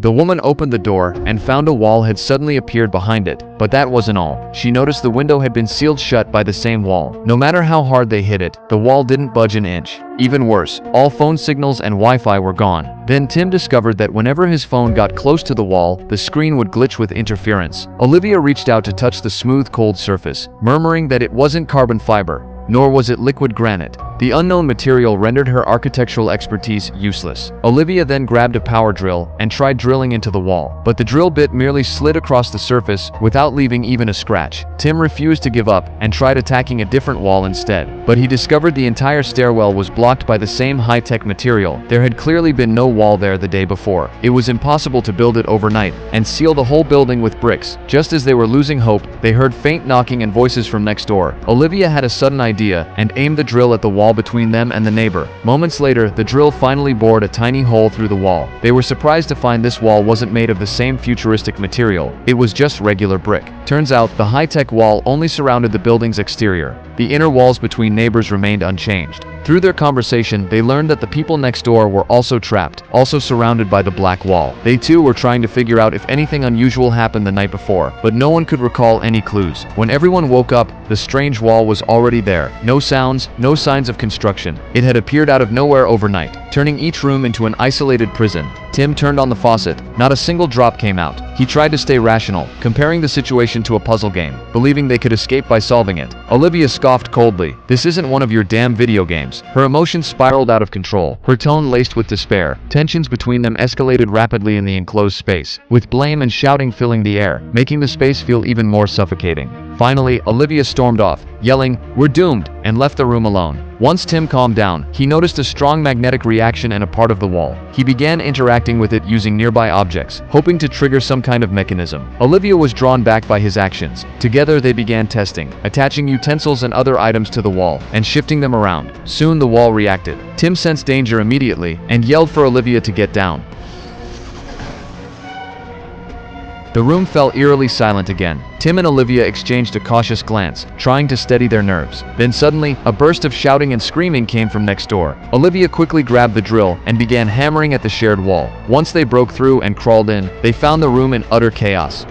The woman opened the door and found a wall had suddenly appeared behind it, but that wasn't all. She noticed the window had been sealed shut by the same wall. No matter how hard they hit it, the wall didn't budge an inch. Even worse, all phone signals and Wi-Fi were gone. Then Tim discovered that whenever his phone got close to the wall, the screen would glitch with interference. Olivia reached out to touch the smooth, cold surface, murmuring that it wasn't carbon fiber, nor was it liquid granite. The unknown material rendered her architectural expertise useless. Olivia then grabbed a power drill and tried drilling into the wall, but the drill bit merely slid across the surface without leaving even a scratch. Tim refused to give up and tried attacking a different wall instead, but he discovered the entire stairwell was blocked by the same high-tech material. There had clearly been no wall there the day before. It was impossible to build it overnight and seal the whole building with bricks. Just as they were losing hope, they heard faint knocking and voices from next door. Olivia had a sudden idea and aimed the drill at the wall between them and the neighbor. Moments later, the drill finally bored a tiny hole through the wall. They were surprised to find this wall wasn't made of the same futuristic material. It was just regular brick. Turns out, the high-tech wall only surrounded the building's exterior. The inner walls between neighbors remained unchanged. Through their conversation, they learned that the people next door were also trapped, also surrounded by the black wall. They too were trying to figure out if anything unusual happened the night before, but no one could recall any clues. When everyone woke up, the strange wall was already there. No sounds, no signs of construction. It had appeared out of nowhere overnight, turning each room into an isolated prison. Tim turned on the faucet. Not a single drop came out. He tried to stay rational, comparing the situation to a puzzle game, believing they could escape by solving it. Olivia scoffed coldly. "This isn't one of your damn video games." Her emotions spiraled out of control, her tone laced with despair. Tensions between them escalated rapidly in the enclosed space, with blame and shouting filling the air, making the space feel even more suffocating. Finally, Olivia stormed off, yelling, "We're doomed," and left the room alone. Once Tim calmed down, he noticed a strong magnetic reaction in a part of the wall. He began interacting with it using nearby objects, hoping to trigger some kind of mechanism. Olivia was drawn back by his actions. Together they began testing, attaching utensils and other items to the wall, and shifting them around. Soon the wall reacted. Tim sensed danger immediately, and yelled for Olivia to get down. The room fell eerily silent again. Tim and Olivia exchanged a cautious glance, trying to steady their nerves. Then suddenly, a burst of shouting and screaming came from next door. Olivia quickly grabbed the drill and began hammering at the shared wall. Once they broke through and crawled in, they found the room in utter chaos.